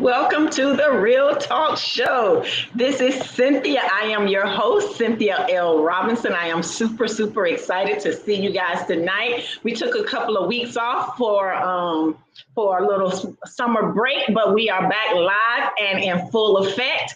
welcome to the Real Talk Show. This is Cynthia. I am your host, Cynthia L. Robinson. I am super excited to see you guys tonight. We took a couple of weeks off for a little summer break, but we are back live and in full effect.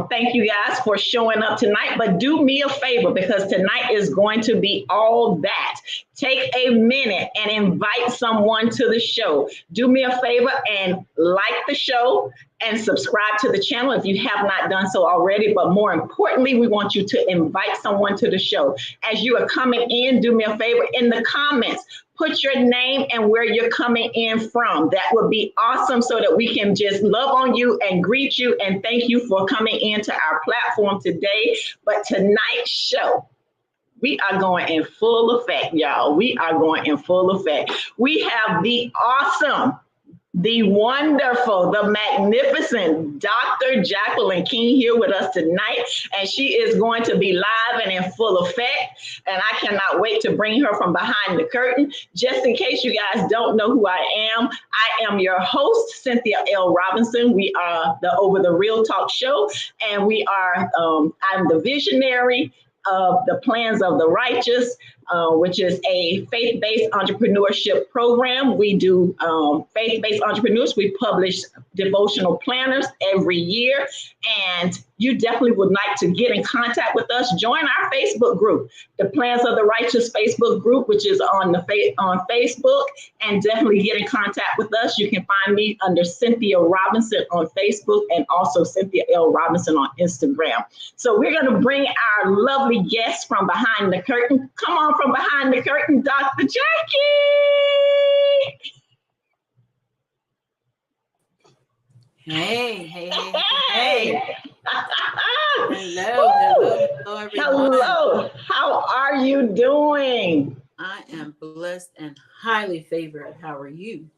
Thank you guys for showing up tonight, but do me a favor because tonight is going to be all that. Take a minute and invite someone to the show. Do me a favor and like the show and subscribe to the channel if you have not done so already. But more importantly, we want you to invite someone to the show. As you are coming in, do me a favor in the comments. Put your name and where you're coming in from. That would be awesome so that we can just love on you and greet you and thank you for coming into our platform today. But tonight's show, we are going in full effect, y'all. We are going in full effect. We have the awesome, the wonderful, the magnificent Dr. Jacqueline King here with us tonight, and she is going to be live and in full effect, and I cannot wait to bring her from behind the curtain. Just in case you guys don't know who I am your host, Cynthia L. Robinson. We are the Over the Real Talk Show, and we are, I'm the visionary of the Plans of the Righteous, which is a faith-based entrepreneurship program. We do faith-based entrepreneurs. We publish devotional planners every year. And you definitely would like to get in contact with us. Join our Facebook group, the Plans of the Righteous Facebook group, which is on Facebook. And definitely get in contact with us. You can find me under Cynthia Robinson on Facebook and also Cynthia L. Robinson on Instagram. So we're going to bring our lovely guests from behind the curtain. Come on from behind the curtain, Dr. Jackie. Hey. Hello, everyone. Hello. How are you doing? I am blessed and highly favored. How are you?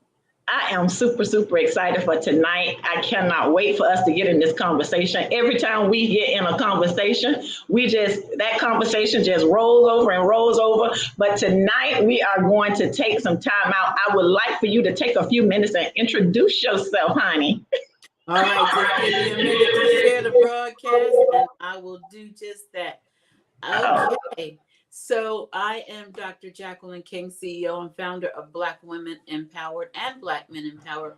I am super excited for tonight. I cannot wait for us to get in this conversation. Every time we get in a conversation, that conversation just rolls over and rolls over. But tonight we are going to take some time out. I would like for you to take a few minutes and introduce yourself, honey. All right, just give me a minute to share the broadcast and I will do just that. Okay. So I am Dr. Jacqueline King, CEO and founder of Black Women Empowered and Black Men Empowered,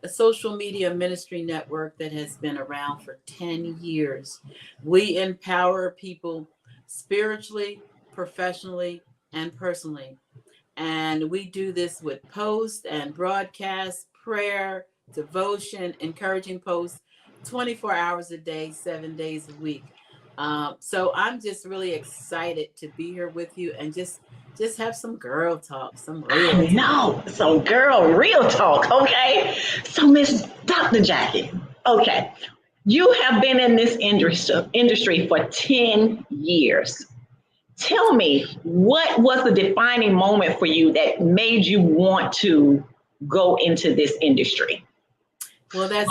a social media ministry network that has been around for 10 years. We empower people spiritually, professionally, and personally. And we do this with posts and broadcasts, prayer, devotion, encouraging posts, 24 hours a day, 7 days a week. So I'm just really excited to be here with you and just have some girl talk, some real talk. Some girl real talk, okay? So Miss Dr. Jackie, okay, you have been in this industry for 10 years. Tell me, what was the defining moment for you that made you want to go into this industry? Well, that's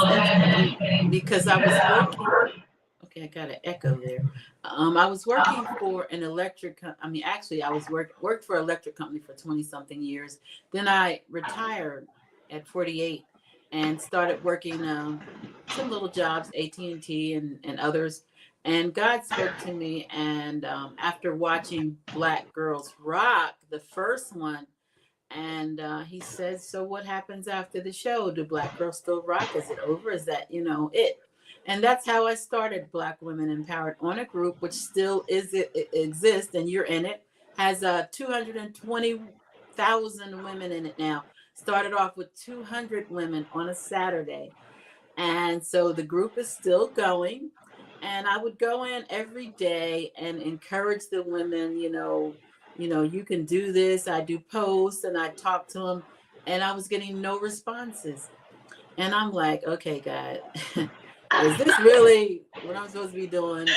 because I was working. I got an echo there. I was working for an electric company. I was worked for an electric company for 20 something years. Then I retired at 48 and started working some little jobs, AT&T and others. And God spoke to me. And after watching Black Girls Rock, the first one, and he said, "So what happens after the show? Do Black Girls still rock? Is it over? Is that, it?" And that's how I started Black Women Empowered on a group, which still exists, and you're in it, has 220,000 women in it now. Started off with 200 women on a Saturday. And so the group is still going. And I would go in every day and encourage the women, you can do this. I do posts and I talk to them. And I was getting no responses. And I'm like, okay, God. Is this really what I'm supposed to be doing?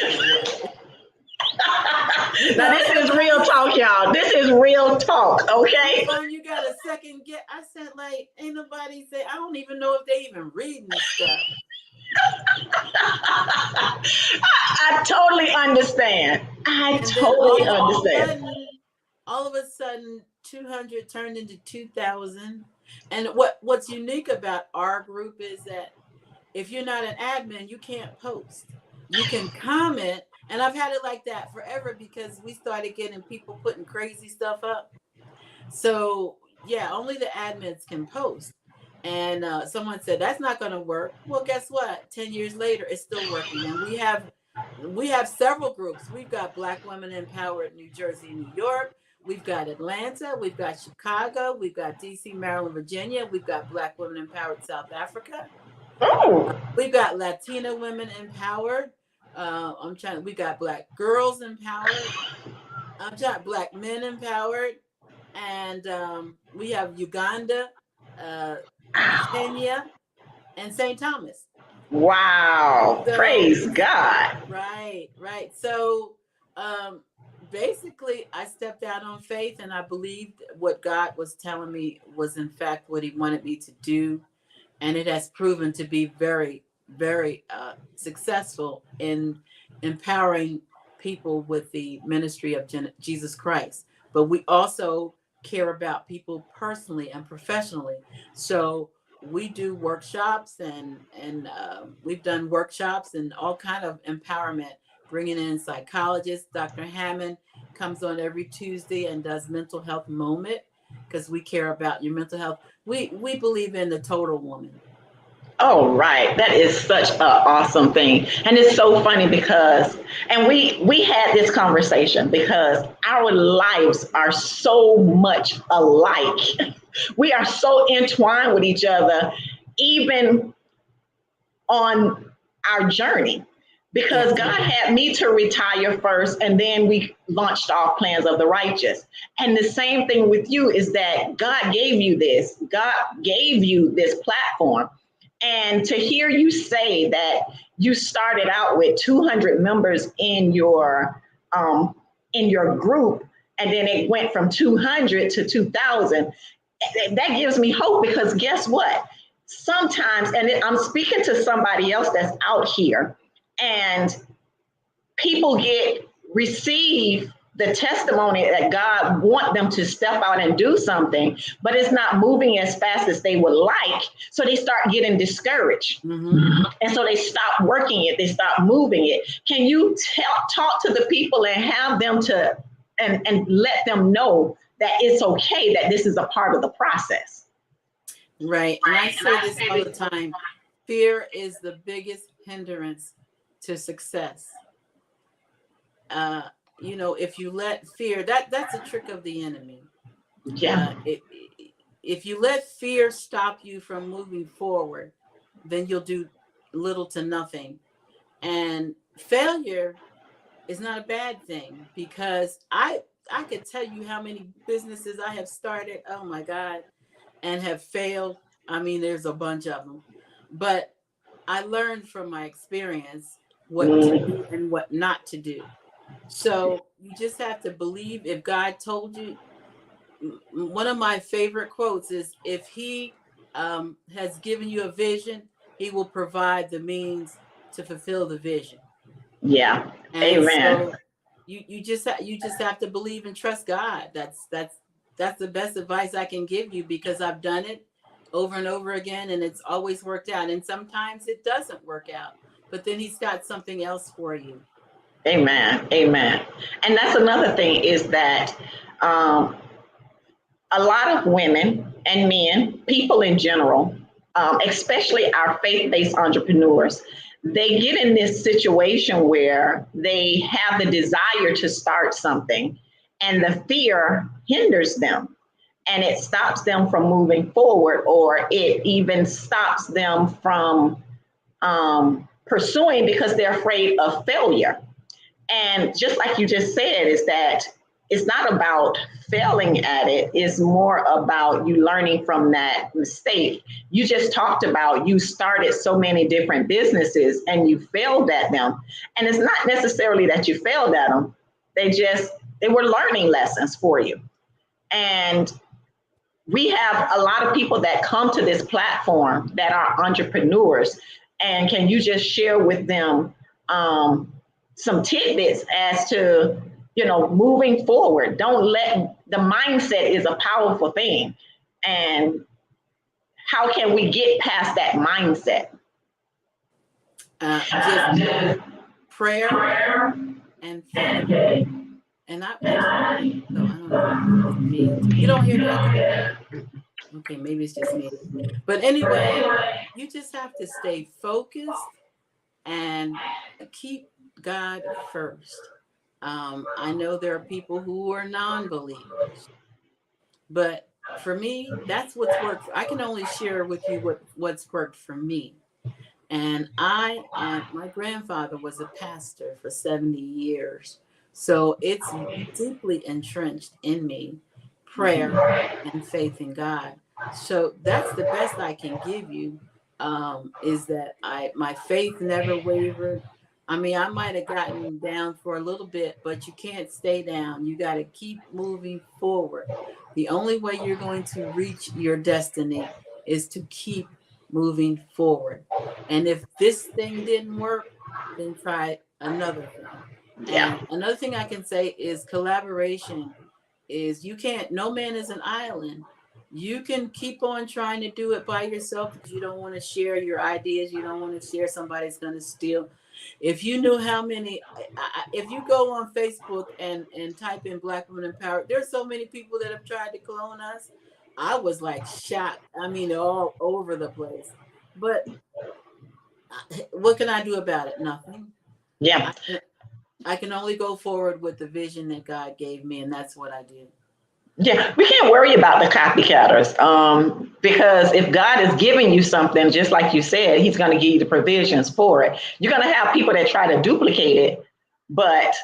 Now this is real talk, y'all. This is real talk, okay? You got a second get. I said, ain't nobody say. I don't even know if they even reading this stuff. I totally understand. All of a sudden, 200 turned into 2,000. And what's unique about our group is that if you're not an admin, you can't post. You can comment, and I've had it like that forever because we started getting people putting crazy stuff up. So yeah, only the admins can post. And someone said that's not going to work. Well, guess what? 10 years later, it's still working, and we have several groups. We've got Black Women Empowered New Jersey, New York. We've got Atlanta. We've got Chicago. We've got DC, Maryland, Virginia. We've got Black Women Empowered South Africa. Oh, We've got Latina women empowered. We got Black girls empowered. Black men empowered. And we have Uganda, uh, Kenya, and St. Thomas. wow. Praise God. Right. So basically, I stepped out on faith, and I believed what God was telling me was in fact what he wanted me to do. And it has proven to be very, very successful in empowering people with the ministry of Jesus Christ. But we also care about people personally and professionally. So we do workshops, and we've done workshops and all kind of empowerment, bringing in psychologists. Dr. Hammond comes on every Tuesday and does mental health moment, because we care about your mental health. We believe in the total woman. Oh, right. That is such an awesome thing. And it's so funny because, and we had this conversation because our lives are so much alike. We are so entwined with each other, even on our journey. Because God had me to retire first, and then we launched off Plans of the Righteous. And the same thing with you is that God gave you this. God gave you this platform. And to hear you say that you started out with 200 members in your group, and then it went from 200 to 2,000, that gives me hope, because guess what? Sometimes, and I'm speaking to somebody else that's out here, and people receive the testimony that God want them to step out and do something, but it's not moving as fast as they would like. So they start getting discouraged. Mm-hmm. And so they stop working it. They stop moving it. Can you talk to the people and have them to, and let them know that it's okay, that this is a part of the process? Right. And I say this all the time. Fear is the biggest hindrance to success. If you let fear, that's a trick of the enemy. Yeah. If you let fear stop you from moving forward, then you'll do little to nothing. And failure is not a bad thing, because I could tell you how many businesses I have started, oh my God, and have failed. I mean, there's a bunch of them. But I learned from my experience what to do and what not to do. So you just have to believe. If God told you, one of my favorite quotes is, if he has given you a vision, he will provide the means to fulfill the vision. Yeah. And amen. So you just have to believe and trust God. That's the best advice I can give you, because I've done it over and over again, and it's always worked out. And sometimes it doesn't work out, but then he's got something else for you. Amen. Amen. And that's another thing, is that a lot of women and men, people in general, especially our faith-based entrepreneurs, they get in this situation where they have the desire to start something, and the fear hinders them, and it stops them from moving forward, or it even stops them from pursuing, because they're afraid of failure. And just like you just said, is that it's not about failing at it. It's more about you learning from that mistake. You just talked about, you started so many different businesses and you failed at them. And it's not necessarily that you failed at them. They were learning lessons for you. And we have a lot of people that come to this platform that are entrepreneurs. And can you just share with them some tidbits as to, moving forward? Don't let the mindset is a powerful thing. And how can we get past that mindset? Just prayer and faith. And I can't, so I don't know if it's just me. You don't hear the echo? Okay, maybe it's just me. But anyway, you just have to stay focused and keep God first. I know there are people who are non-believers, but for me, that's what's worked. I can only share with you what's worked for me. And my grandfather was a pastor for 70 years. So it's deeply entrenched in me, prayer and faith in God. So that's the best I can give you, is that my faith never wavered. I mean, I might have gotten down for a little bit, but you can't stay down. You got to keep moving forward. The only way you're going to reach your destiny is to keep moving forward. And if this thing didn't work, then try another thing. Yeah. And another thing I can say is collaboration is you can't, no man is an island. You can keep on trying to do it by yourself because you don't want to share your ideas. You don't want to share, somebody's going to steal. If you knew how many, if you go on Facebook and type in Black Women Empowered, there's so many people that have tried to clone us. I was like shocked. I mean, all over the place. But what can I do about it? Nothing. Yeah. I can only go forward with the vision that God gave me, and that's what I did. Yeah, we can't worry about the copycatters, because if God is giving you something, just like you said, He's going to give you the provisions for it. You're going to have people that try to duplicate it, but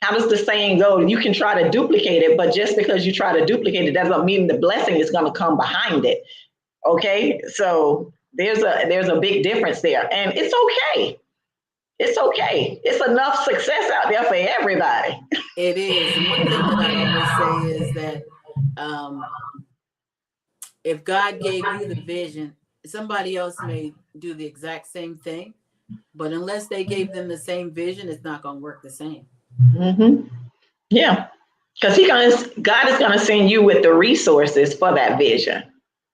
how does the saying go? You can try to duplicate it, but just because you try to duplicate it doesn't mean the blessing is going to come behind it. Okay, so there's a big difference there, and it's okay. It's okay. It's enough success out there for everybody. It is. And one thing that I always say is that um, if God gave you the vision, somebody else may do the exact same thing, but unless they gave them the same vision, it's not going to work the same. Hmm. Yeah, because God is gonna send you with the resources for that vision.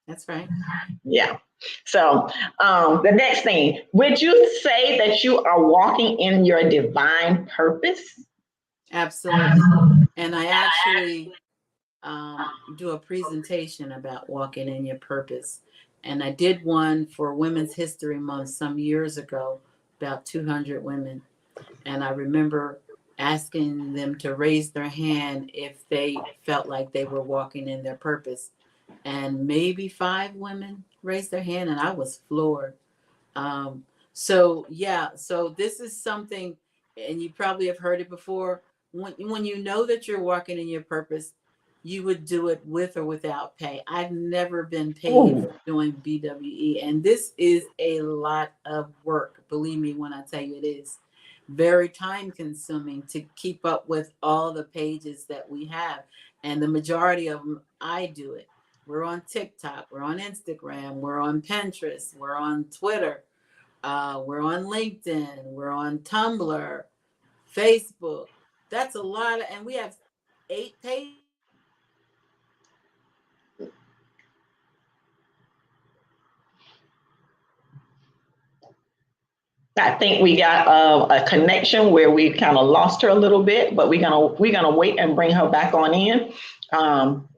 That's right. Yeah. So the next thing, would you say that you are walking in your divine purpose? Absolutely. And I actually do a presentation about walking in your purpose. And I did one for Women's History Month some years ago, about 200 women. And I remember asking them to raise their hand if they felt like they were walking in their purpose. And maybe 5 women raised their hand, and I was floored. So yeah, so this is something, and you probably have heard it before. When you know that you're walking in your purpose, you would do it with or without pay. I've never been paid Ooh. for doing BWE, and this is a lot of work. Believe me when I tell you it is very time consuming to keep up with all the pages that we have. And the majority of them, I do it. We're on TikTok, we're on Instagram, we're on Pinterest, we're on Twitter, we're on LinkedIn, we're on Tumblr, Facebook. That's a lot of, and we have 8 pages. I think we got a connection where we kind of lost her a little bit, but we're gonna wait and bring her back on in. Um,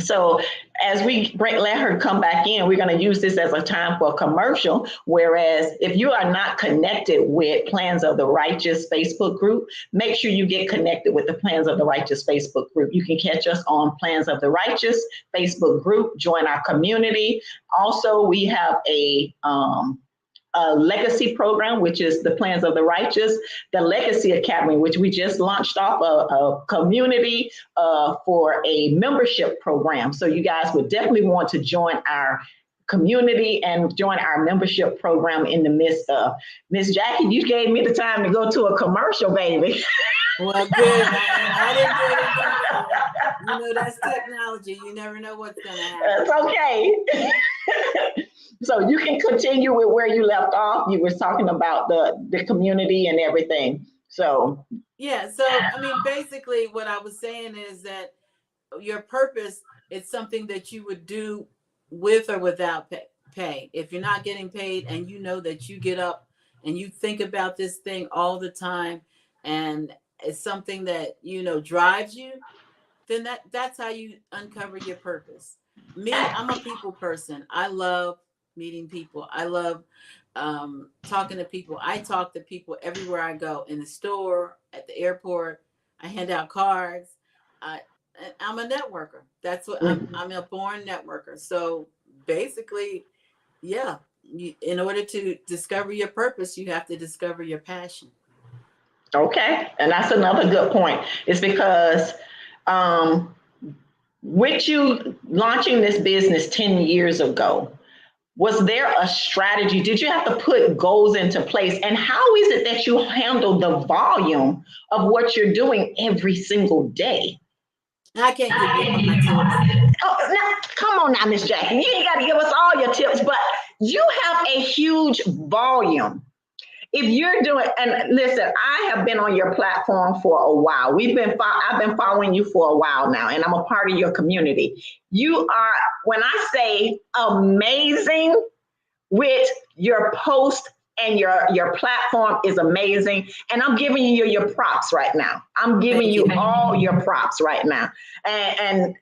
So as let her come back in, we're going to use this as a time for a commercial. Whereas if you are not connected with Plans of the Righteous Facebook group, make sure you get connected with the Plans of the Righteous Facebook group. You can catch us on Plans of the Righteous Facebook group, join our community. Also, we have a legacy program, which is the Plans of the Righteous, the Legacy Academy, which we just launched off a community for a membership program. So you guys would definitely want to join our community and join our membership program in the midst of. Miss Jackie, you gave me the time to go to a commercial, baby. Well, good. I didn't do it intentionally. You know, that's technology. You never know what's going to happen. It's okay. So you can continue with where you left off. You were talking about the community and everything. So yeah. So, I mean, basically what I was saying is that your purpose, it's something that you would do with or without pay. If you're not getting paid and you know that you get up and you think about this thing all the time, and it's something that, drives you, then that's how you uncover your purpose. Me, I'm a people person. I love meeting people. I love talking to people. I talk to people everywhere I go, in the store, at the airport. I hand out cards. I, I'm a networker. That's what I'm a born networker. So basically, yeah, in order to discover your purpose, you have to discover your passion. Okay, and that's another good point. It's because um, with you launching this business 10 years ago, was there a strategy? Did you have to put goals into place? And how is it that you handle the volume of what you're doing every single day? I can't give you all my tips. Oh, now, come on now, Miss Jackie. You ain't got to give us all your tips, but you have a huge volume. If you're doing, and listen, I have been on your platform for a while. I've been following you for a while now, and I'm a part of your community. You are, when I say amazing with your post, and your platform is amazing, and I'm giving you your props right now. I'm giving Thank you you. all your props right now, and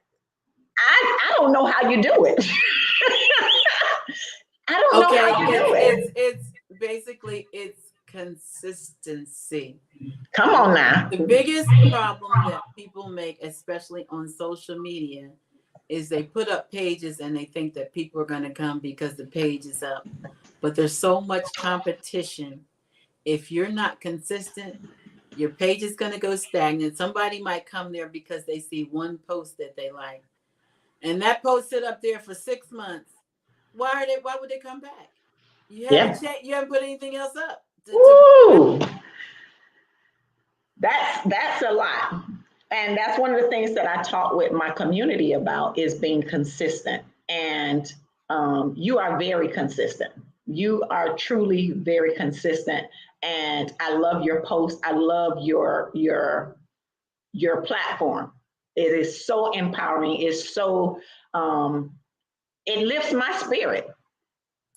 I don't know how you do it. I don't know Okay, how you do it. it's basically it's consistency. Come on now. The biggest problem that people make, especially on social media, is they put up pages and they think that people are going to come because the page is up. But there's so much competition. If you're not consistent, your page is going to go stagnant. Somebody might come there because they see one post that they like, and that post sit up there for 6 months. Why would they come back? You haven't Yeah. you haven't put anything else up Woo! That's a lot. And that's one of the things that I talk with my community about is being consistent. And you are very consistent. You are truly very consistent. And I love your post. I love your platform. It is so empowering. It's so it lifts my spirit,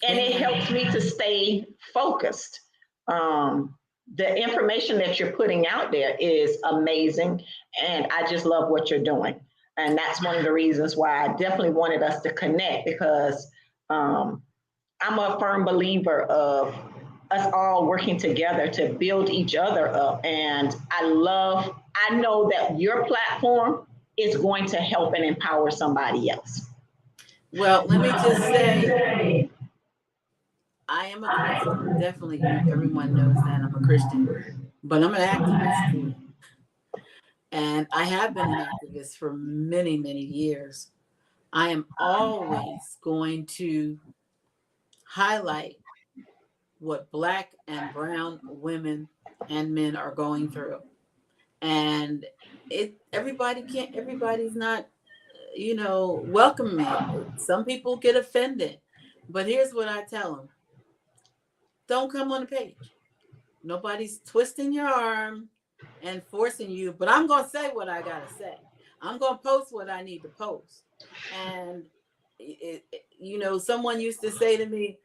and it helps me to stay focused. Um, the information that you're putting out there is amazing, and I just love what you're doing. And that's one of the reasons why I definitely wanted us to connect, because um, I'm a firm believer of us all working together to build each other up. And I know that your platform is going to help and empower somebody else. Well, let me just say, I am a Christian. Definitely, everyone knows that I'm a Christian, but I'm an activist too. And I have been an activist for many, many years. I am always going to highlight what Black and brown women and men are going through. And everybody's not, welcoming it. Some people get offended. But here's what I tell them: don't come on the page. Nobody's twisting your arm and forcing you, but I'm going to say what I got to say. I'm going to post what I need to post. And, someone used to say to me,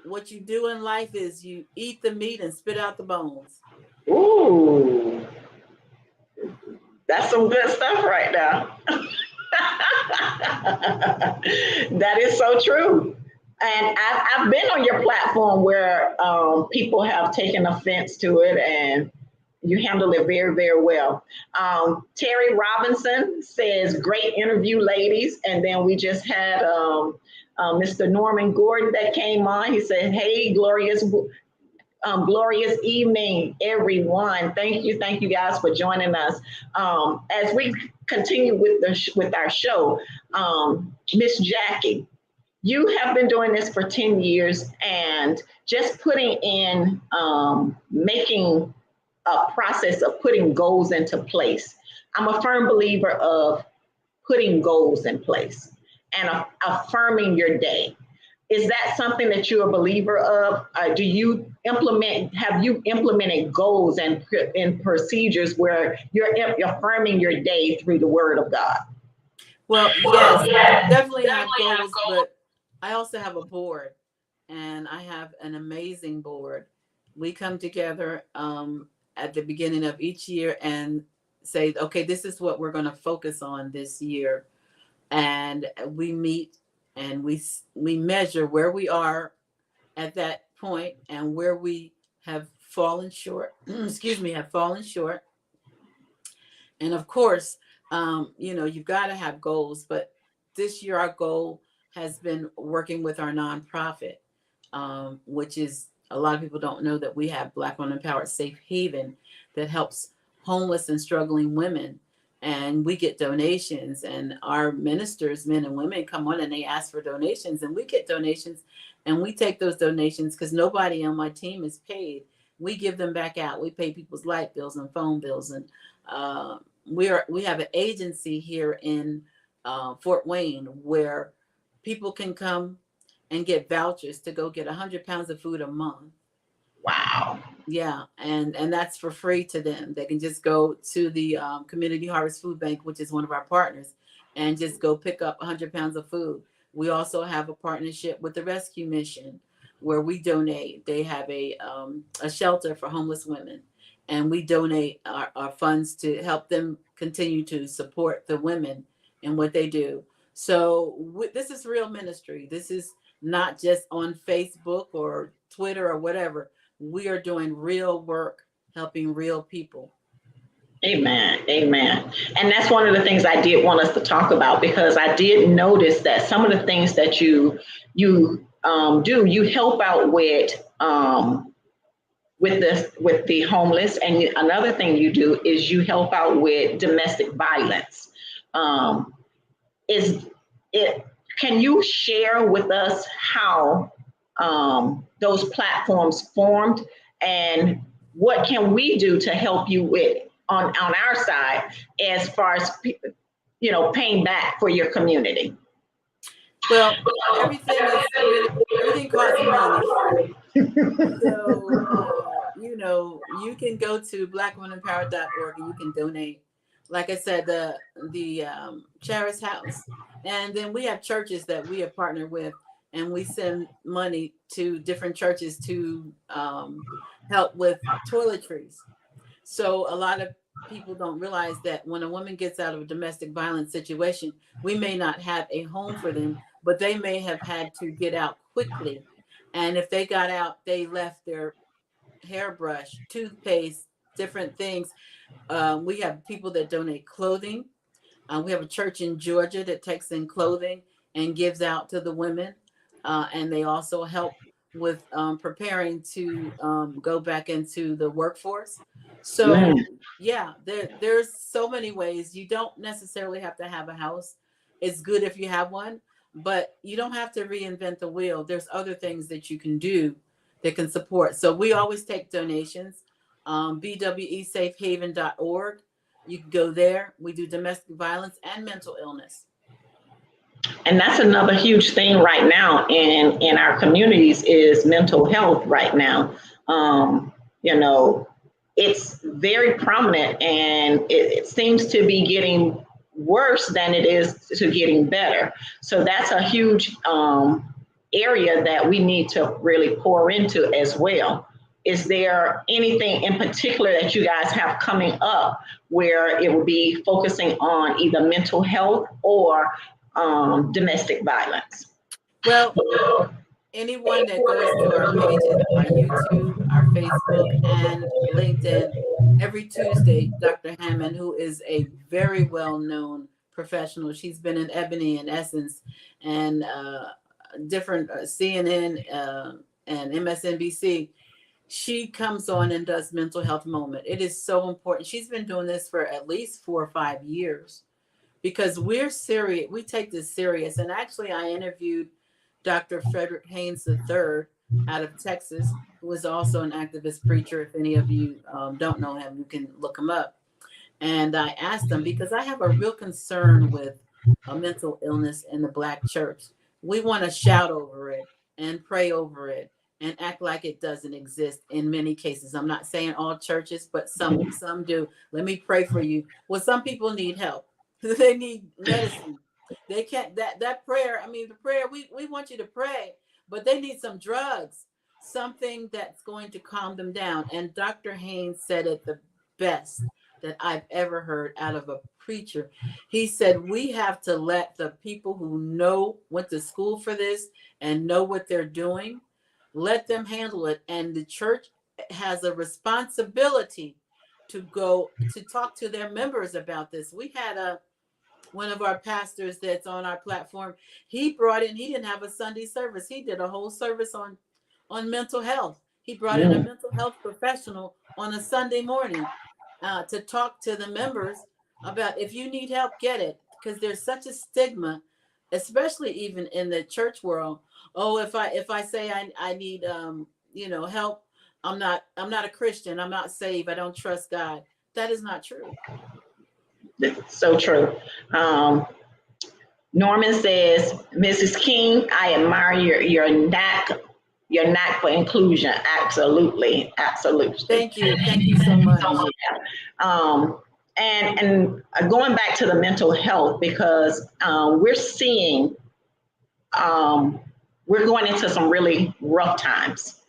what you do in life is you eat the meat and spit out the bones. Ooh, that's some good stuff right now. That is so true. And I've been on your platform where people have taken offense to it, and you handle it very, very well. Terry Robinson says, great interview, ladies. And then we just had Mr. Norman Gordon that came on. He said, hey, glorious evening, everyone. Thank you guys for joining us. As we continue with our show, Miss Jackie, you have been doing this for 10 years, and just putting in, making a process of putting goals into place. I'm a firm believer of putting goals in place and affirming your day. Is that something that you're a believer of? Have you implemented goals and procedures where you're affirming your day through the word of God? Well, yes, definitely have goals, but I also have a board. and I have an amazing board. We come together at the beginning of each year and say, okay, this is what we're going to focus on this year. And we meet and we measure where we are at that point and where we have fallen short. Excuse me, have fallen short. And of course, you've got to have goals. But this year, our goal has been working with our nonprofit, which is a lot of people don't know that we have Black Women Empowered Safe Haven that helps homeless and struggling women. And we get donations, and our ministers, men and women, come on and they ask for donations, and we get donations, and we take those donations because nobody on my team is paid. We give them back out. We pay people's light bills and phone bills, and we have an agency here in Fort Wayne where people can come and get vouchers to go get 100 pounds of food a month. Wow. Yeah, and that's for free to them. They can just go to the Community Harvest Food Bank, which is one of our partners, and just go pick up 100 pounds of food. We also have a partnership with the Rescue Mission where we donate. They have a shelter for homeless women, and we donate our funds to help them continue to support the women in what they do. So this is real ministry. This is not just on Facebook or Twitter or whatever. We are doing real work, helping real people. Amen. Amen. And that's one of the things I did want us to talk about, because I did notice that some of the things that you do, you help out with the homeless, and another thing you do is you help out with domestic violence. Can you share with us how those platforms formed, and what can we do to help you with on our side as far as paying back for your community? Well, everything costs money. So you can go to blackwomenempowered.org and you can donate. Like I said, the Charis House, and then we have churches that we have partnered with, and we send money to different churches to help with toiletries. So a lot of people don't realize that when a woman gets out of a domestic violence situation, we may not have a home for them, but they may have had to get out quickly. And if they got out, they left their hairbrush, toothpaste, different things. We have people that donate clothing. We have a church in Georgia that takes in clothing and gives out to the women. And they also help with preparing to go back into the workforce. So yeah, there's so many ways. You don't necessarily have to have a house. It's good if you have one, but you don't have to reinvent the wheel. There's other things that you can do that can support. So we always take donations. bwesafehaven.org. You can go there. We do domestic violence and mental illness. And that's another huge thing right now in our communities is mental health right now. It's very prominent, and it seems to be getting worse than it is to getting better. So that's a huge area that we need to really pour into as well. Is there anything in particular that you guys have coming up where it will be focusing on either mental health or domestic violence? Well, anyone that goes to our pages, our YouTube, our Facebook, and LinkedIn, every Tuesday, Dr. Hammond, who is a very well-known professional, she's been in Ebony and Essence and different CNN and MSNBC. She comes on and does Mental Health Moment. It is so important. She's been doing this for at least 4 or 5 years because we're serious. We take this serious. And actually, I interviewed Dr. Frederick Haynes III out of Texas, who is also an activist preacher. If any of you don't know him, you can look him up. And I asked him, because I have a real concern with mental illness in the Black church. We want to shout over it and pray over it and act like it doesn't exist in many cases. I'm not saying all churches, but some do. Let me pray for you. Well, some people need help. They need medicine. They can't, that prayer, I mean, the prayer, we want you to pray, but they need some drugs, something that's going to calm them down. And Dr. Haynes said it the best that I've ever heard out of a preacher. He said, we have to let the people who went to school for this and know what they're doing, let them handle it. And the church has a responsibility to go to talk to their members about this. We had one of our pastors that's on our platform. He didn't have a Sunday service. He did a whole service on mental health. He brought in a mental health professional on a Sunday morning to talk to the members about, if you need help, get it. Because there's such a stigma, especially even in the church world. Oh, if I say I need help, I'm not a Christian. I'm not saved. I don't trust God. That is not true. So true. Norman says, Mrs. King, I admire your knack for inclusion. Absolutely. Thank you so much. And going back to the mental health, because we're seeing we're going into some really rough times,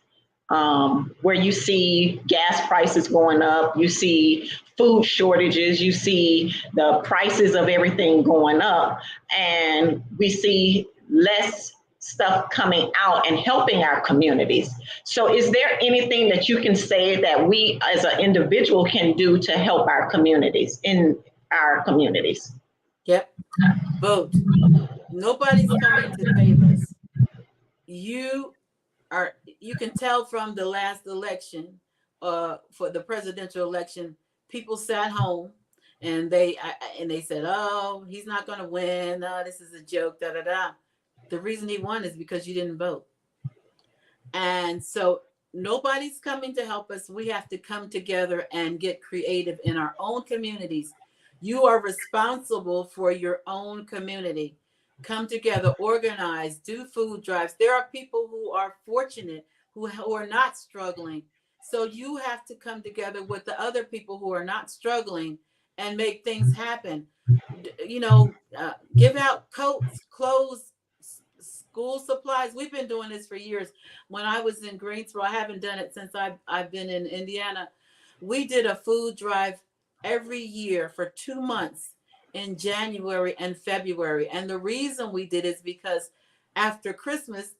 where you see gas prices going up, you see food shortages, you see the prices of everything going up, and we see less stuff coming out and helping our communities. So is there anything that you can say that we as an individual can do to help our communities, in our communities? Yep. Vote. Nobody's coming to save us. You can tell from the last election, for the presidential election, people sat home and they said, oh, he's not going to win. This is a joke, da, da, da. The reason he won is because you didn't vote. And so nobody's coming to help us. We have to come together and get creative in our own communities. You are responsible for your own community. Come together, organize, do food drives. There are people who are fortunate, who are not struggling. So you have to come together with the other people who are not struggling and make things happen. Give out coats, clothes, school supplies. We've been doing this for years. When I was in Greensboro, I haven't done it since I've been in Indiana. We did a food drive every year for 2 months in January and February. And the reason we did is because after Christmas,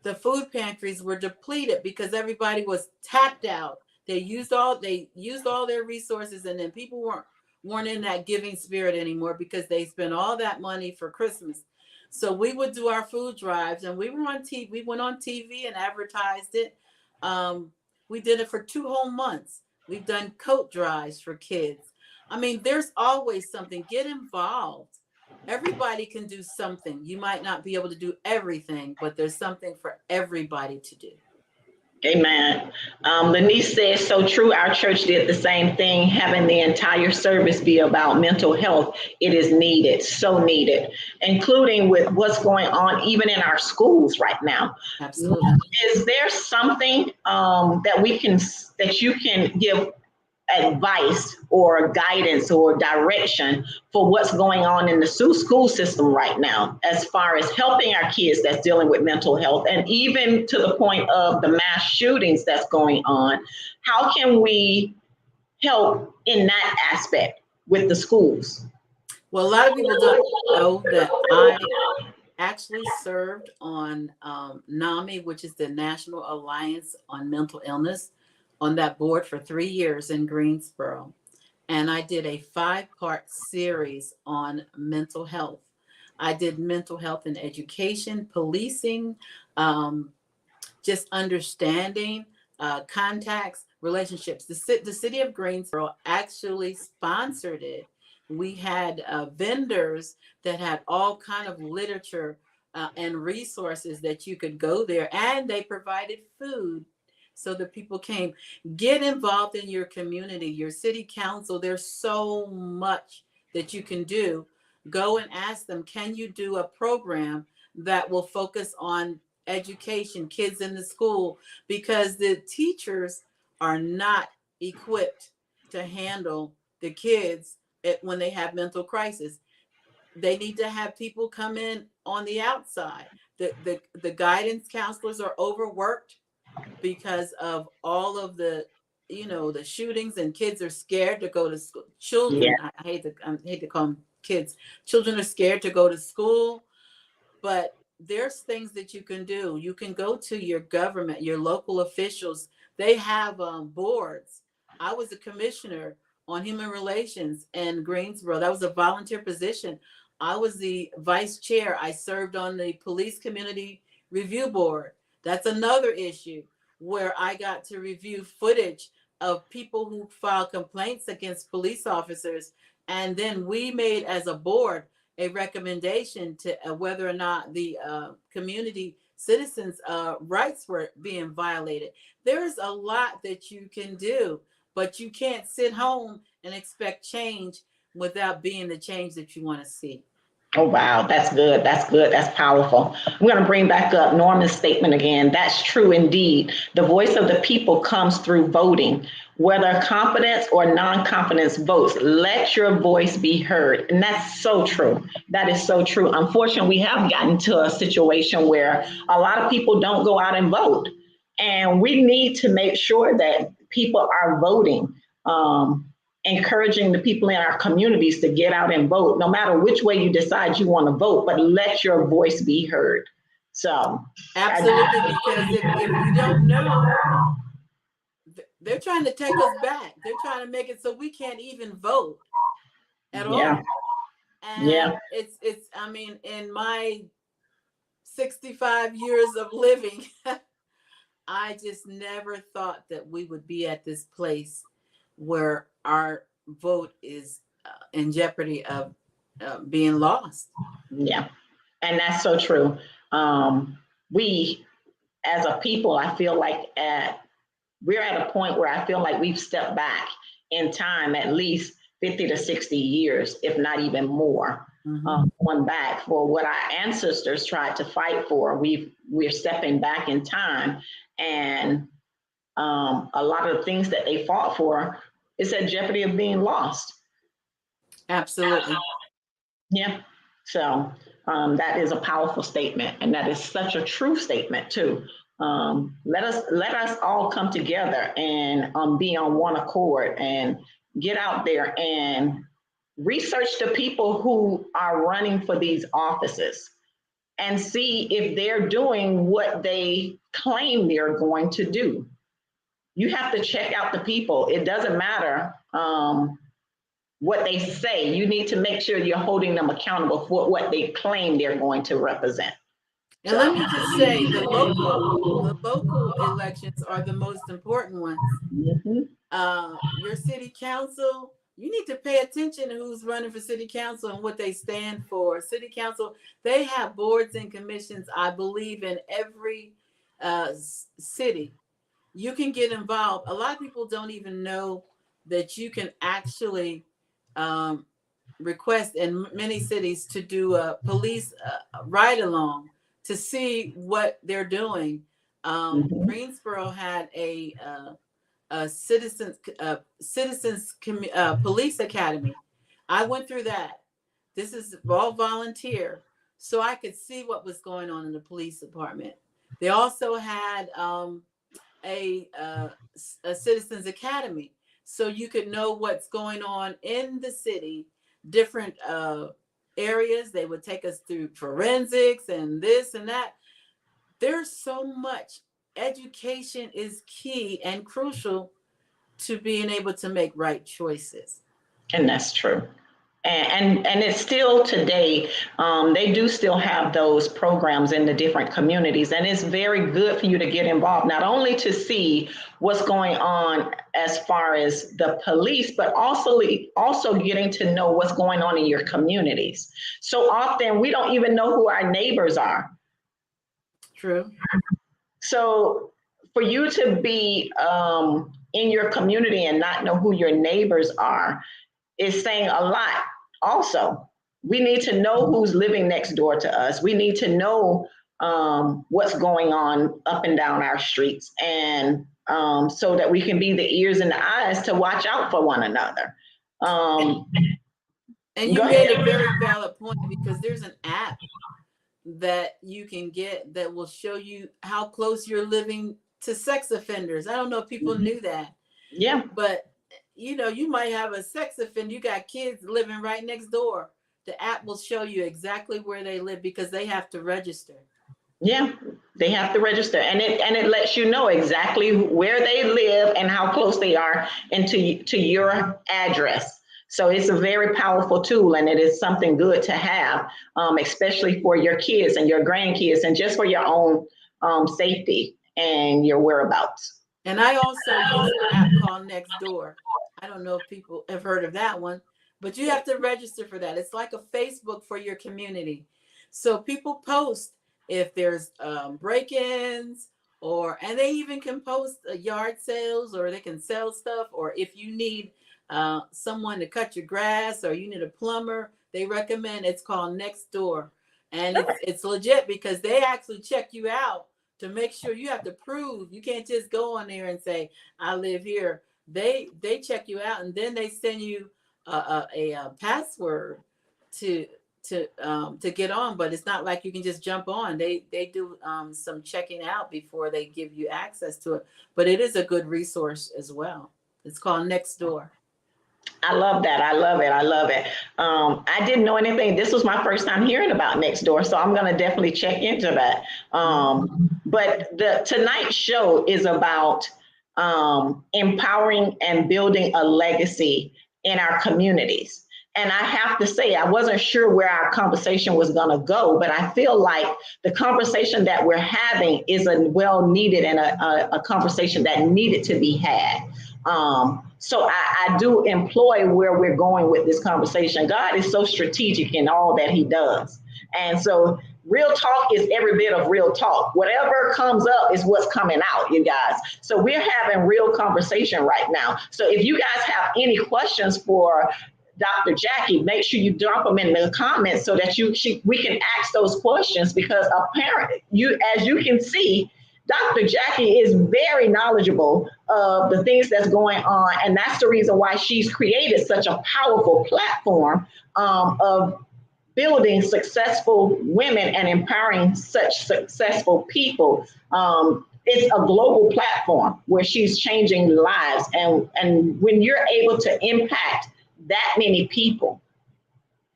the food pantries were depleted because everybody was tapped out. They used all their resources, and then people weren't in that giving spirit anymore because they spent all that money for Christmas. So we would do our food drives, and we were on TV. We went on TV and advertised it. We did it for 2 whole months. We've done coat drives for kids. I mean, there's always something. Get involved. Everybody can do something. You might not be able to do everything, but there's something for everybody to do. Amen. Lanice says, so true. Our church did the same thing, having the entire service be about mental health. It is needed, so needed, including with what's going on even in our schools right now. Absolutely. Is there something that you can give advice or guidance or direction for what's going on in the school system right now, as far as helping our kids that's dealing with mental health, and even to the point of the mass shootings that's going on? How can we help in that aspect with the schools? Well, a lot of people don't know that I actually served on NAMI, which is the National Alliance on Mental Illness, on that board for 3 years in Greensboro. And I did a 5-part series on mental health. I did mental health in education, policing, just understanding, contacts, relationships. The city of Greensboro actually sponsored it. We had vendors that had all kind of literature and resources that you could go there, and they provided food. So the people came. Get involved in your community, your city council. There's so much that you can do. Go and ask them, can you do a program that will focus on education, kids in the school? Because the teachers are not equipped to handle the kids when they have mental crisis. they need to have people come in on the outside. The guidance counselors are overworked because of all of the, the shootings, and kids are scared to go to school. Children, Yeah. I hate to call them kids. Children are scared to go to school, but there's things that you can do. You can go to your government, your local officials. They have boards. I was a commissioner on human relations in Greensboro. That was a volunteer position. I was the vice chair. I served on the police community review board. That's another issue where I got to review footage of people who filed complaints against police officers. And then we made, as a board, a recommendation to whether or not the community citizens' rights were being violated. There's a lot that you can do, but you can't sit home and expect change without being the change that you want to see. Oh, wow. That's good. That's good. That's powerful. I'm going to bring back up Norman's statement again. That's true indeed. The voice of the people comes through voting, whether confidence or non-confidence votes. Let your voice be heard. And that's so true. That is so true. Unfortunately, we have gotten to a situation where a lot of people don't go out and vote. And we need to make sure that people are voting. Encouraging the people in our communities to get out and vote, no matter which way you decide you want to vote, but let your voice be heard. So absolutely, because if you don't know, they're trying to take us back. They're trying to make it so we can't even vote at all. And it's I mean, in my 65 years of living, I just never thought that we would be at this place where our vote is in jeopardy of being lost. Yeah, and that's so true. We, as a people, I feel like we're at a point where I feel like we've stepped back in time at least 50 to 60 years, if not even more. Going back for what our ancestors tried to fight for. We're stepping back in time, and a lot of the things that they fought for is at jeopardy of being lost. Absolutely. Yeah. So that is a powerful statement, and that is such a true statement too. Let us all come together and be on one accord and get out there and research the people who are running for these offices and see if they're doing what they claim they're going to do. You have to check out the people. It doesn't matter what they say. You need to make sure you're holding them accountable for what they claim they're going to represent. And let me just say, the local elections are the most important ones. Your city council, you need to pay attention to who's running for city council and what they stand for. City council, they have boards and commissions, I believe, in every city. You can get involved. A lot of people don't even know that you can actually request in many cities to do a police ride along to see what they're doing. Greensboro had a citizens police academy. I went through that. This is all volunteer, so I could see what was going on in the police department. They also had a citizens academy, so you could know what's going on in the city, different areas. They would take us through forensics and this and that. There's so much. Education is key and crucial to being able to make right choices. And that's true. And it's still today, they do still have those programs in the different communities. And it's very good for you to get involved, not only to see what's going on as far as the police, but also getting to know what's going on in your communities. So often we don't even know who our neighbors are. True. So for you to be in your community and not know who your neighbors are is saying a lot. Also, we need to know who's living next door to us. We need to know what's going on up and down our streets, and so that we can be the ears and the eyes to watch out for one another. And you Go made ahead. a very valid point, because there's an app that you can get that will show you how close you're living to sex offenders. I don't know if people knew that, Yeah. but you might have a sex offender. You got kids living right next door. The app will show you exactly where they live, because they have to register. Yeah, they have to register, and it lets you know exactly where they live and how close they are to your address. So it's a very powerful tool, and it is something good to have, especially for your kids and your grandkids, and just for your own safety and your whereabouts. And I also use an app called Nextdoor. I don't know if people have heard of that one, but you have to register for that. It's like a Facebook for your community. So people post if there's break-ins, and they even can post yard sales, or they can sell stuff, or if you need someone to cut your grass, or you need a plumber, they recommend. It's called Nextdoor, and it's legit, because they actually check you out to make sure. You have to prove. You can't just go on there and say, I live here. They check you out, and then they send you a password to get on. But it's not like you can just jump on. They do some checking out before they give you access to it. But it is a good resource as well. It's called Nextdoor. I love that. I love it. I love it. I didn't know anything. This was my first time hearing about Nextdoor, so I'm going to definitely check into that. But tonight's show is about empowering and building a legacy in our communities. And I have to say, I wasn't sure where our conversation was going to go, but I feel like the conversation that we're having is a well needed and a conversation that needed to be had. So I do employ where we're going with this conversation. God is so strategic in all that he does. And so real talk is every bit of real talk. Whatever comes up is what's coming out, you guys. So we're having real conversation right now. So if you guys have any questions for Dr. Jackie, make sure you drop them in the comments so that we can ask those questions, because apparently, as you can see, Dr. Jackie is very knowledgeable of the things that's going on, and that's the reason why she's created such a powerful platform of building successful women and empowering such successful people. It's a global platform where she's changing lives, and when you're able to impact that many people,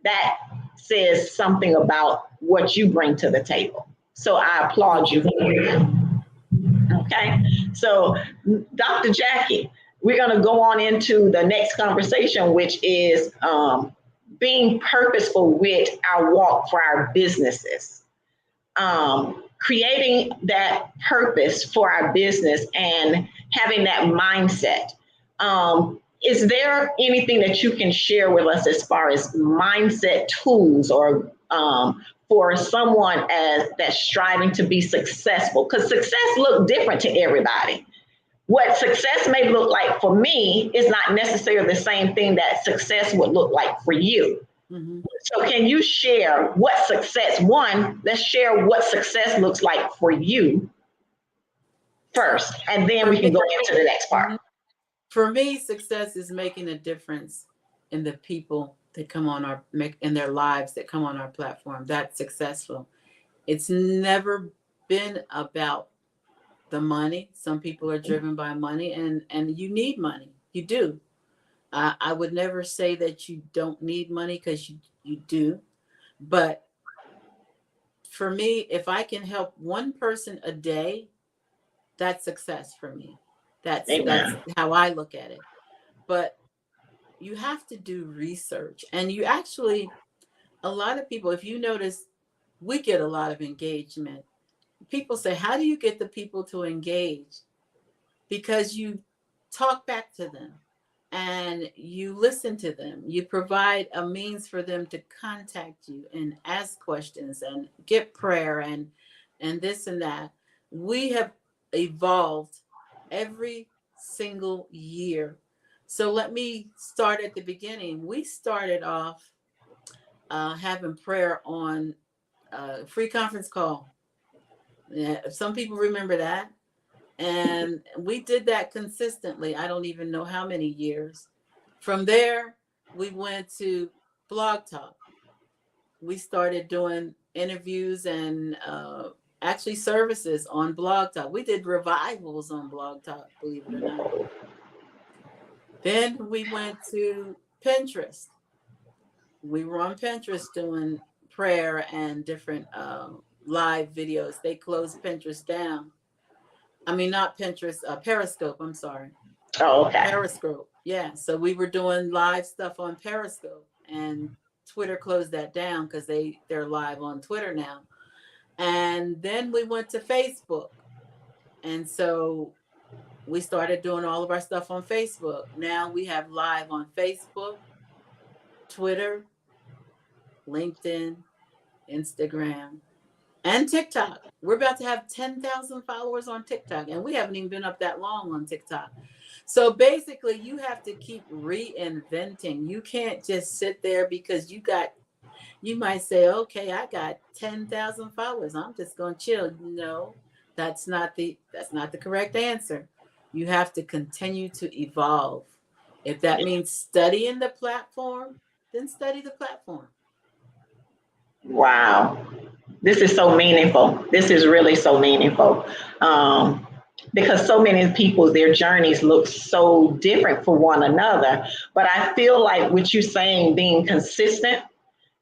that says something about what you bring to the table. So I applaud you. Okay, so Dr. Jackie, we're going to go on into the next conversation, which is being purposeful with our walk for our businesses, creating that purpose for our business and having that mindset. Is there anything that you can share with us as far as mindset tools, or for someone that's striving to be successful? Because success looks different to everybody. What success may look like for me is not necessarily the same thing that success would look like for you. Mm-hmm. So can you share what success, let's share what success looks like for you first, and then we can go into the next part. For me, success is making a difference in the people that come on in their lives that come on our platform. That's successful. It's never been about the money. Some people are driven by money, and you need money. You do. I would never say that you don't need money, because you do. But for me, if I can help one person a day, that's success for me. That's how I look at it. But you have to do research, and a lot of people, if you notice, we get a lot of engagement. People say, how do you get the people to engage? Because you talk back to them and you listen to them. You provide a means for them to contact you and ask questions and get prayer and this and that. We have evolved every single year. So let me start at the beginning. We started off having prayer on free conference call. Some people remember that. And we did that consistently. I don't even know how many years. From there, we went to Blog Talk. We started doing interviews and actually services on Blog Talk. We did revivals on Blog Talk, believe it or not. Then we went to Pinterest. We were on Pinterest doing prayer and different live videos. They closed Pinterest down. I mean, not Pinterest, Periscope. I'm sorry. Oh, okay. Periscope. Yeah. So we were doing live stuff on Periscope, and Twitter closed that down because they're live on Twitter now. And then we went to Facebook. And so we started doing all of our stuff on Facebook. Now we have live on Facebook, Twitter, LinkedIn, Instagram, and TikTok. We're about to have 10,000 followers on TikTok, and we haven't even been up that long on TikTok. So basically, you have to keep reinventing. You can't just sit there because you might say, okay, I got 10,000 followers, I'm just going to chill. No, that's not the correct answer. You have to continue to evolve. If that means studying the platform, then study the platform. Wow. This is so meaningful. This is really so meaningful. Because so many people, their journeys look so different for one another. But I feel like what you're saying, being consistent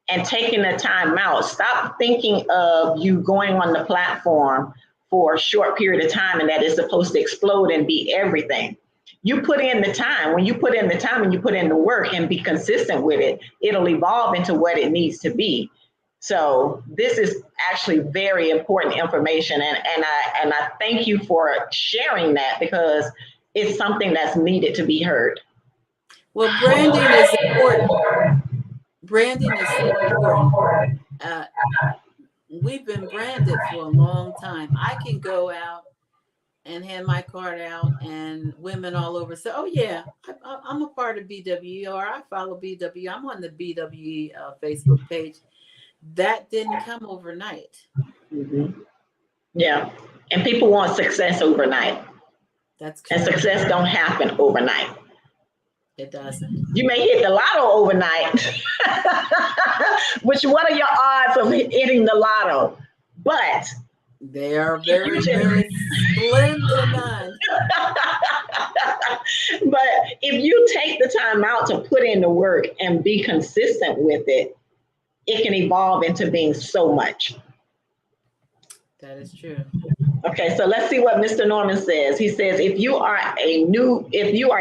and taking the time out, stop thinking of you going on the platform for a short period of time and that it's supposed to explode and be everything. You put in the time. When you put in the time and you put in the work and be consistent with it, it'll evolve into what it needs to be. So this is actually very important information. And I thank you for sharing that because it's something that's needed to be heard. Well, branding is important. Branding is so important. We've been branded for a long time. I can go out and hand my card out and women all over say, oh yeah, I'm a part of BWE, or I follow BWE. I'm on the BWE Facebook page. That didn't come overnight. Mm-hmm. Yeah. And people want success overnight. That's true. And success don't happen overnight. It doesn't. You may hit the lotto overnight, which what are your odds of hitting the lotto? But they are very, very slim to none. But if you take the time out to put in the work and be consistent with it, it can evolve into being so much. That is true. Okay, so let's see what Mr. Norman says. He says, if you are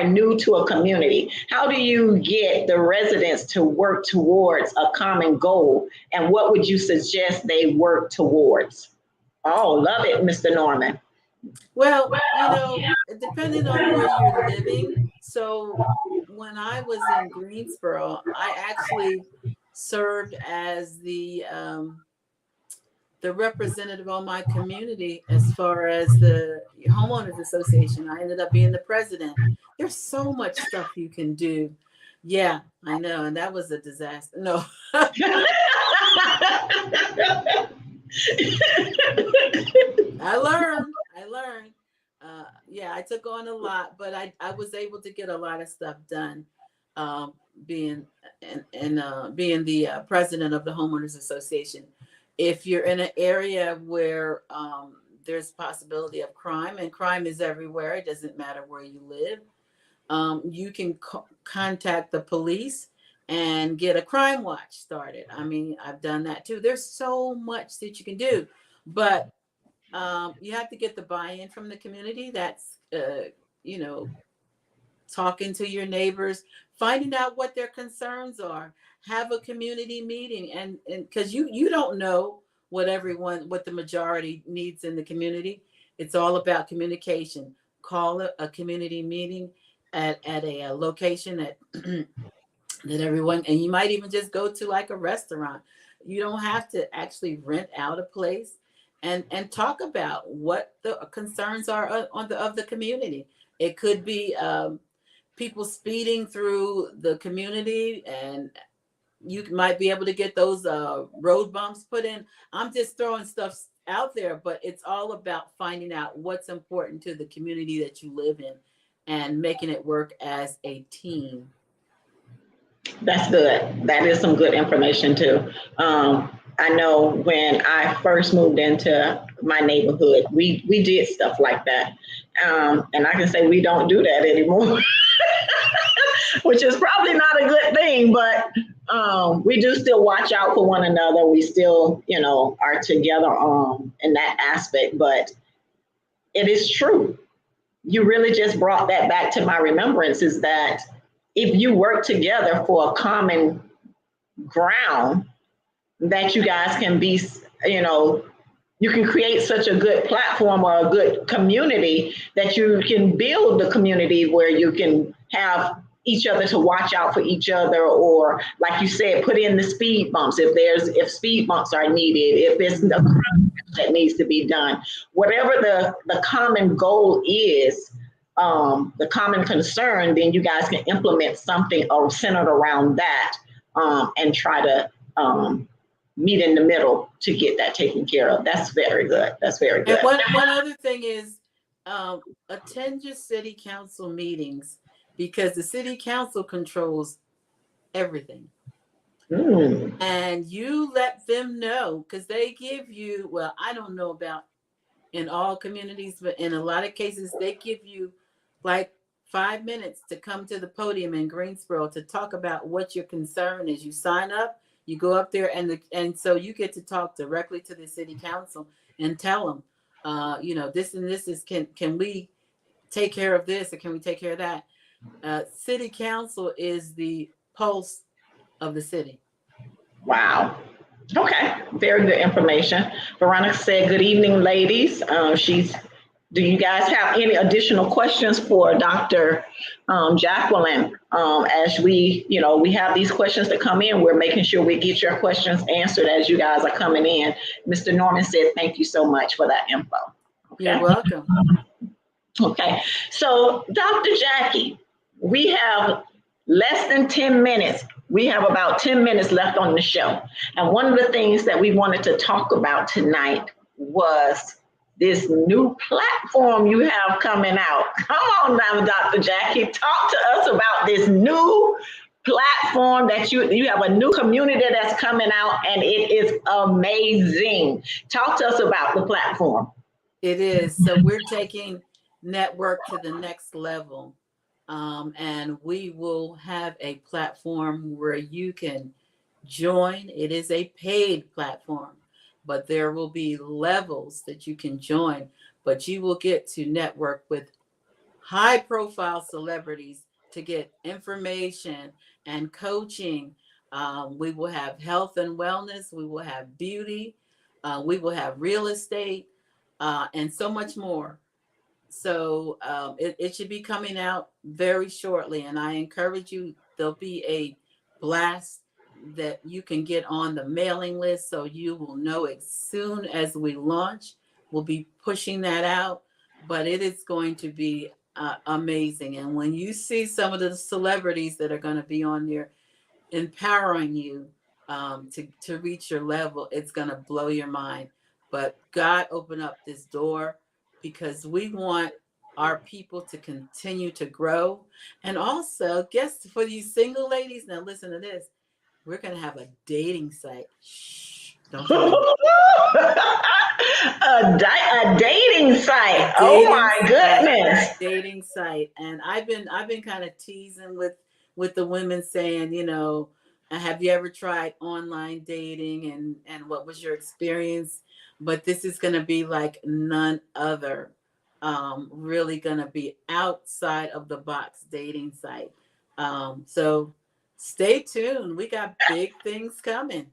new to a community, how do you get the residents to work towards a common goal? And what would you suggest they work towards? Oh, love it, Mr. Norman. Well, depending on where you're living. So when I was in Greensboro, I actually served as the representative on my community as far as the homeowners association. I ended up being the president. There's so much stuff you can do. Yeah, I know. And that was a disaster. No. I learned. Yeah, I took on a lot, but I was able to get a lot of stuff done, being the president of the homeowners association. If you're in an area where there's possibility of crime, and crime is everywhere, it doesn't matter where you live, you can contact the police and get a crime watch started. I mean, I've done that too. There's so much that you can do, but you have to get the buy-in from the community. That's, talking to your neighbors, finding out what their concerns are, have a community meeting. And because you don't know what the majority needs in the community. It's all about communication. Call a community meeting at a location that everyone, and you might even just go to like a restaurant. You don't have to actually rent out a place, and talk about what the concerns are of the community. It could be people speeding through the community, and you might be able to get those road bumps put in. I'm just throwing stuff out there, but it's all about finding out what's important to the community that you live in and making it work as a team. That's good. That is some good information too. I know when I first moved into my neighborhood, we did stuff like that, and I can say we don't do that anymore, which is probably not a good thing. But we do still watch out for one another. We still, are together in that aspect. But it is true. You really just brought that back to my remembrance. Is that if you work together for a common ground, that you guys can be, you know, you can create such a good platform or a good community that you can build the community where you can have each other to watch out for each other, or like you said, put in the speed bumps if speed bumps are needed, if it's a crime that needs to be done, whatever the common goal is, the common concern, then you guys can implement something centered around that, and try to meet in the middle to get that taken care of. That's very good. That's very good. And one other thing is, attend your city council meetings, because the city council controls everything. And you let them know, because they give you, well, I don't know about in all communities, but in a lot of cases, they give you like 5 minutes to come to the podium in Greensboro to talk about what your concern is. You sign up, you go up there, and so you get to talk directly to the city council and tell them, this and this is, can we take care of this, or can we take care of that? City council is the pulse of the city. Wow. Okay, very good information. Veronica said, "Good evening, ladies." Do you guys have any additional questions for Dr. Jacqueline? As we have these questions that come in, we're making sure we get your questions answered as you guys are coming in. Mr. Norman said, "Thank you so much for that info." Okay? You're welcome. Okay, so Dr. Jackie, we have less than 10 minutes. We have about 10 minutes left on the show. And one of the things that we wanted to talk about tonight was this new platform you have coming out. Come on now, Dr. Jackie, talk to us about this new platform that you have, a new community that's coming out, and it is amazing. Talk to us about the platform. It is. So we're taking network to the next level. And we will have a platform where you can join. It is a paid platform, but there will be levels that you can join, but you will get to network with high profile celebrities to get information and coaching. We will have health and wellness. We will have beauty. We will have real estate, and so much more. So it should be coming out very shortly. And I encourage you, there'll be a blast that you can get on the mailing list, so you will know as soon as we launch. We'll be pushing that out, but it is going to be amazing. And when you see some of the celebrities that are going to be on there empowering you to reach your level, it's going to blow your mind. But God opened up this door because we want our people to continue to grow. And also, guess for you single ladies, now listen to this. We're going to have a dating site. Shh, don't tell me. A dating site. Oh my goodness. Dating site. And I've been kind of teasing with the women, saying, have you ever tried online dating, and what was your experience? But this is going to be like none other. Really going to be outside of the box dating site. So stay tuned. We got big things coming.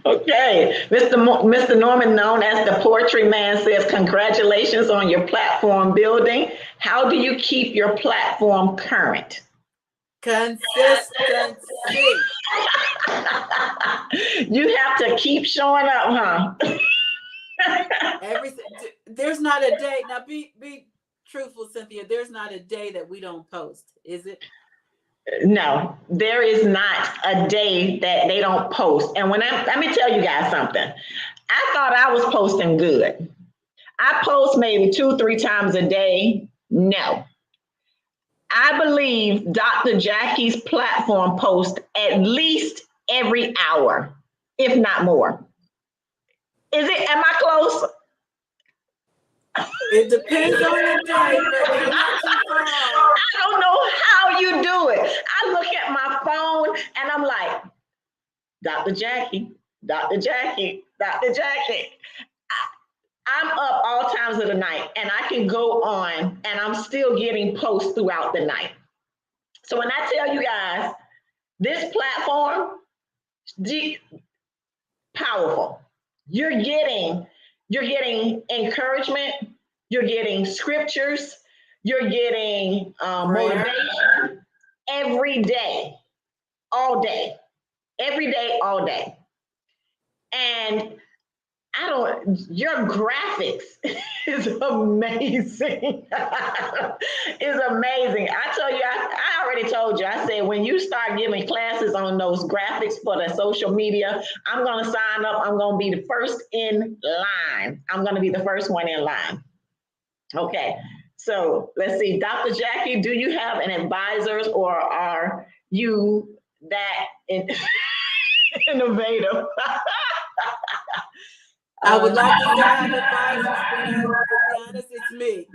Okay. Mr. Norman, known as the Poetry Man, says, "Congratulations on your platform building. How do you keep your platform current?" Consistency. You have to keep showing up, huh? Everything. There's not a day. Now be truthful, Cynthia. There's not a day that we don't post, is it? No, there is not a day that they don't post. And let me tell you guys something. I thought I was posting good. I post maybe 2-3 times a day. No. I believe Dr. Jackie's platform posts at least every hour, if not more. Am I close? It depends on the day, but you're not too far off. I don't know how you do it. I look at my phone and I'm like, Dr. Jackie, Dr. Jackie, Dr. Jackie. I'm up all times of the night and I can go on and I'm still getting posts throughout the night. So when I tell you guys, this platform, powerful. You're getting encouragement, you're getting scriptures, you're getting motivation every day, all day, every day, all day. And your graphics is amazing. It's amazing. I tell you, I already told you, I said, when you start giving classes on those graphics for the social media, I'm going to sign up. I'm going to be the first in line. I'm going to be the first one in line. Okay. So let's see. Dr. Jackie, do you have an advisors or are you that innovative? I would like to say I have advisors, but to be honest, it's me.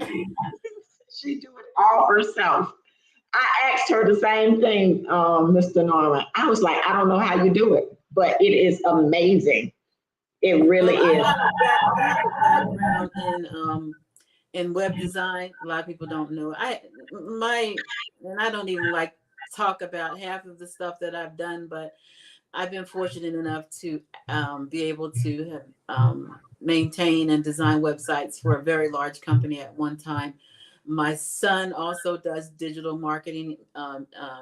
She do it all herself. I asked her the same thing, Mr. Norman. I was like, I don't know how you do it, but it is amazing. It really is. I have a background in web design. A lot of people don't know. I don't even like talk about half of the stuff that I've done, but I've been fortunate enough to be able to maintain and design websites for a very large company at one time. My son also does digital marketing,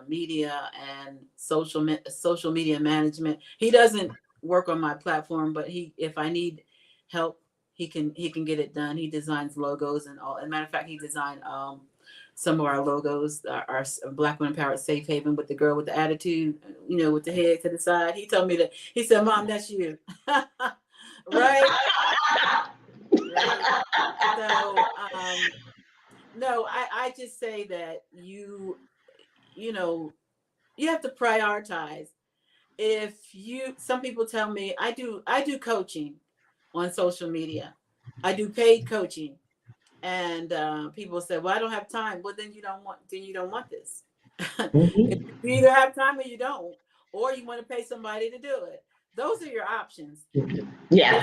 media, and social media management. He doesn't work on my platform, but if I need help, he can get it done. He designs logos and all. As a matter of fact, he designed some of our logos, our Black Women Empowered Safe Haven with the girl with the attitude, with the head to the side. He told me that. He said, "Mom, that's you." Right? Right. So, no, I just say that you have to prioritize. Some people tell me I do coaching on social media. I do paid coaching. And people say, "Well, I don't have time." Well, then you don't want this. You either have time or you don't, or you want to pay somebody to do it. Those are your options. Yeah.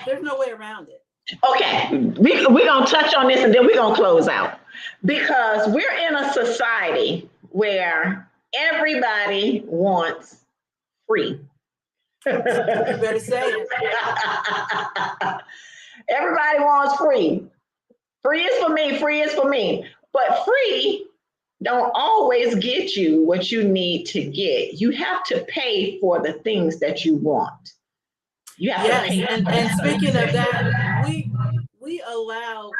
There's no way around it. Okay, we're going to touch on this and then we're going to close out. Because we're in a society where everybody wants free. You better say it. Everybody wants free. Free is for me, free is for me. But free don't always get you what you need to get. You have to pay for the things that you want. You have to pay. And speaking of that, we allow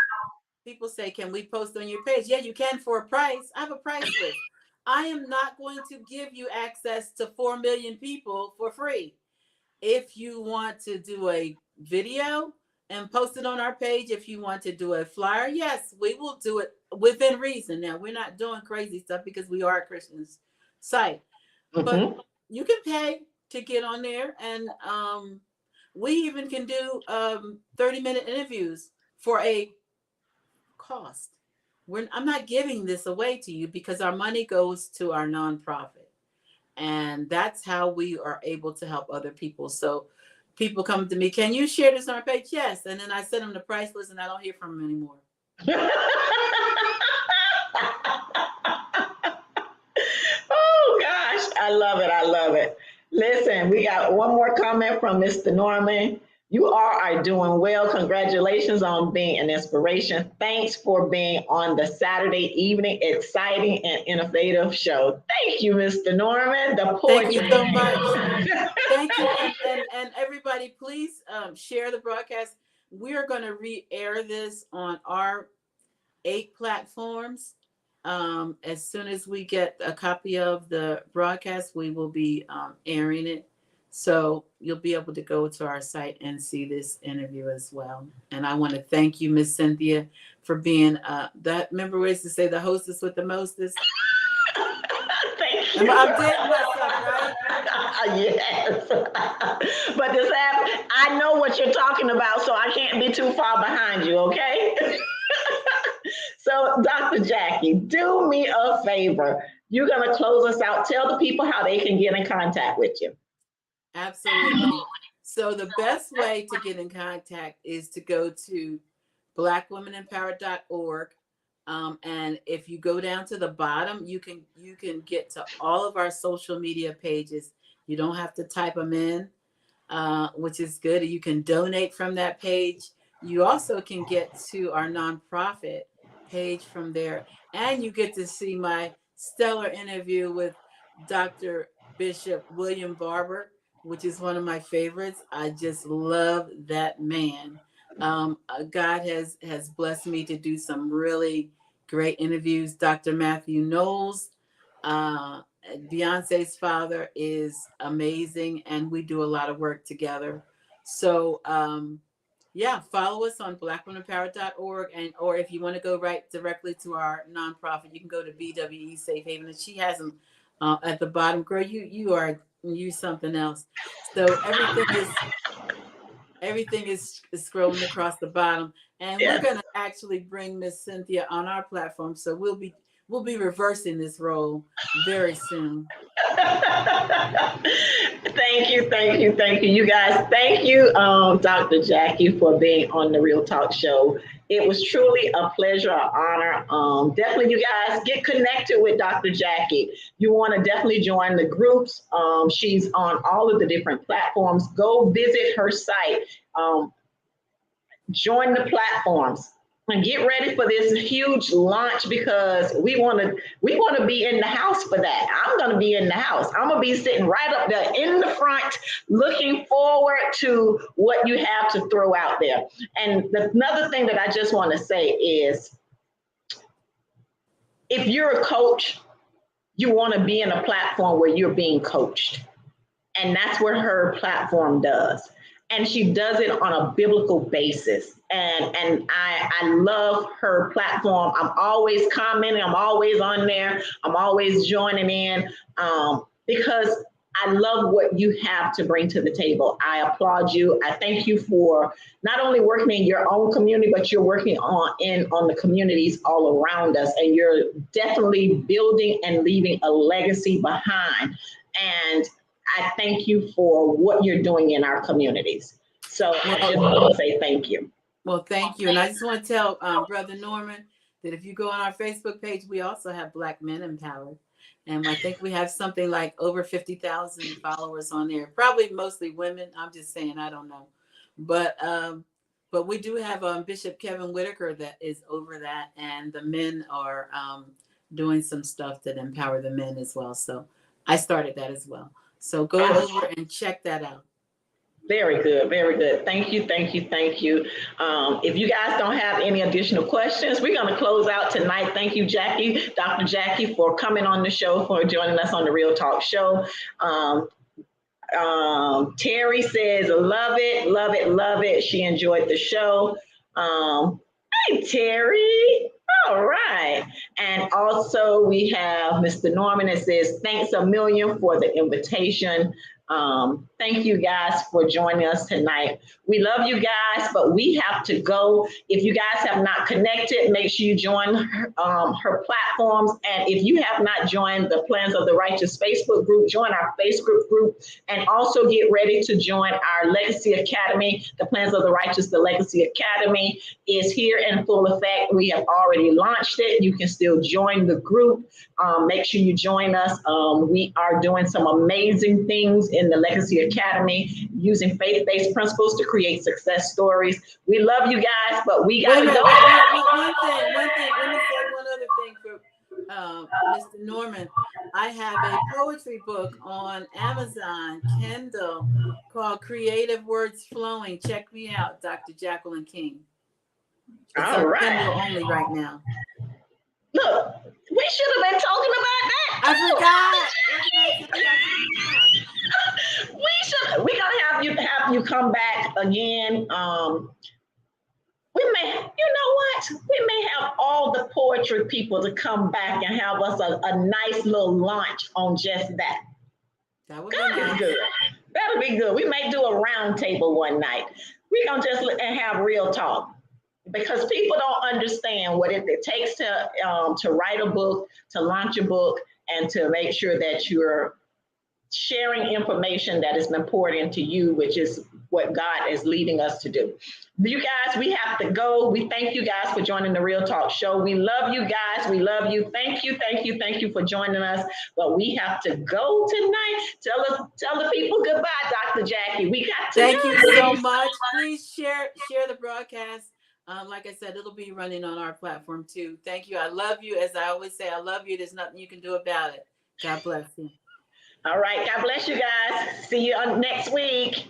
people say, "Can we post on your page?" Yeah, you can for a price. I have a price list. I am not going to give you access to 4 million people for free. If you want to do a video and post it on our page, if you want to do a flyer, yes, we will do it within reason. Now, we're not doing crazy stuff because we are a Christian site. But you can pay to get on there, and we even can do 30-minute interviews for a cost. I'm not giving this away to you because our money goes to our nonprofit. And that's how we are able to help other people. So people come to me, "Can you share this on our page?" Yes. And then I send them the price list and I don't hear from them anymore. Oh, gosh. I love it. I love it. Listen, we got one more comment from Mr. Norman. "You are doing well. Congratulations on being an inspiration. Thanks for being on the Saturday evening exciting and innovative show." Thank you, Mr. Norman. The poetry. Thank you so much. Thank you. And everybody, please share the broadcast. We are going to re-air this on our 8 platforms. As soon as we get a copy of the broadcast, we will be airing it. So you'll be able to go to our site and see this interview as well. And I want to thank you, Miss Cynthia, for being that. Remember, we used to say the hostess with the mostest. Thank you. I'm dating myself, right? Yes. But this app, I know what you're talking about, so I can't be too far behind you, okay? So, Dr. Jackie, do me a favor. You're going to close us out. Tell the people how they can get in contact with you. Absolutely. So the best way to get in contact is to go to blackwomenempowered.org. And if you go down to the bottom, you can get to all of our social media pages. You don't have to type them in, which is good. You can donate from that page. You also can get to our nonprofit page from there, and you get to see my stellar interview with Dr. Bishop William Barber, which is one of my favorites. I just love that man. God has blessed me to do some really great interviews. Dr. Matthew Knowles, Beyonce's father, is amazing, and we do a lot of work together. So yeah, follow us on blackwomenempowered.org, and or if you want to go right directly to our nonprofit, you can go to BWE Safe Haven, and she has them at the bottom. Girl, you something else. So everything is scrolling across the bottom, and we're going to actually bring Miss Cynthia on our platform. So we'll be reversing this role very soon. Thank you, you guys. Thank you, Dr. Jackie, for being on the Real Talk Show. It was truly a pleasure, an honor. Definitely, you guys get connected with Dr. Jackie. You want to definitely join the groups. She's on all of the different platforms. Go visit her site. Join the platforms. And get ready for this huge launch, because we want to be in the house for that. I'm going to be in the house. I'm going to be sitting right up there in the front, looking forward to what you have to throw out there. And another thing that I just want to say is, if you're a coach, you want to be in a platform where you're being coached. And that's what her platform does. And she does it on a biblical basis. And I love her platform. I'm always commenting. I'm always on there. I'm always joining in because I love what you have to bring to the table. I applaud you. I thank you for not only working in your own community, but you're working on the communities all around us. And you're definitely building and leaving a legacy behind. And I thank you for what you're doing in our communities. So I just want to say thank you. Well, thank you. And I just want to tell Brother Norman that if you go on our Facebook page, we also have Black Men Empowered. And I think we have something like over 50,000 followers on there, probably mostly women. I'm just saying, I don't know. But we do have Bishop Kevin Whitaker that is over that. And the men are doing some stuff that empower the men as well. So I started that as well. So go over and check that out. Very good. Very good. Thank you. If you guys don't have any additional questions, we're going to close out tonight. Thank you, Jackie, Dr. Jackie, for coming on the show, for joining us on the Real Talk Show. Terry says, love it. She enjoyed the show. Hey, Terry. All right. And also we have Mr. Norman that says, thanks a million for the invitation. Thank you guys for joining us tonight. We love you guys, but we have to go. If you guys have not connected, make sure you join her platforms. And if you have not joined the Plans of the Righteous Facebook group, join our Facebook group, and also get ready to join our Legacy Academy. The Plans of the Righteous, the Legacy Academy is here in full effect. We have already launched it. You can still join the group. Make sure you join us. We are doing some amazing things in the Legacy Academy, using faith-based principles to create success stories. We love you guys, but we got to go. One thing. Let me say one other thing for Mr. Norman. I have a poetry book on Amazon Kindle called Creative Words Flowing. Check me out, Dr. Jacqueline King. It's all right. Kindle only right now. Look, we should have been talking about that. I forgot. We we're gonna have you come back again. We may, you know what? We may have all the poetry people to come back and have us a nice little lunch on just that. That would be God nice. is good. That'll be good. We may do a round table one night. We're gonna just and have real talk because people don't understand what it takes to write a book, to launch a book, and to make sure that you're sharing information that has been poured into you, which is what God is leading us to do. You guys, we have to go. We thank you guys for joining the Real Talk Show. We love you guys. We love you. Thank you, thank you, thank you for joining us. But we have to go tonight. Tell the people goodbye, Dr. Jackie. We got to Thank go. you so much. Please share the broadcast. Like I said, it'll be running on our platform too. Thank you. I love you. As I always say, I love you. There's nothing you can do about it. God bless you. All right. God bless you guys. See you next week.